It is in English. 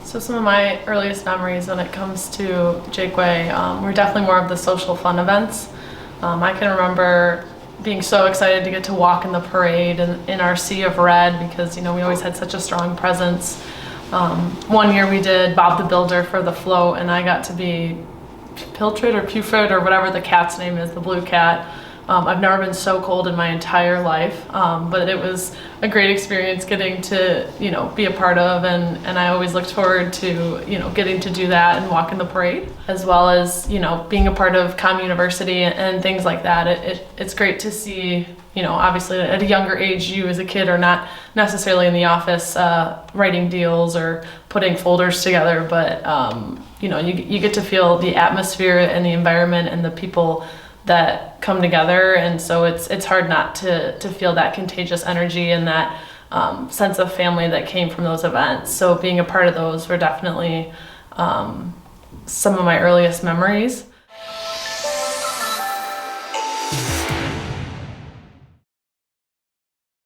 So some of my earliest memories when it comes to Jaqua were definitely more of the social fun events. I can remember being so excited to get to walk in the parade and in our sea of red because, we always had such a strong presence. One year we did Bob the Builder for the float, and I got to be Pilchard or Puford or whatever the cat's name is, the blue cat. I've never been so cold in my entire life, but it was a great experience getting to, be a part of, and I always looked forward to, getting to do that and walk in the parade, as well as, being a part of Com University and things like that. It's great to see, obviously at a younger age, you as a kid are not necessarily in the office writing deals or putting folders together, but, you get to feel the atmosphere and the environment and the people that come together, and so it's hard not to feel that contagious energy and that sense of family that came from those events. So being a part of those were definitely some of my earliest memories.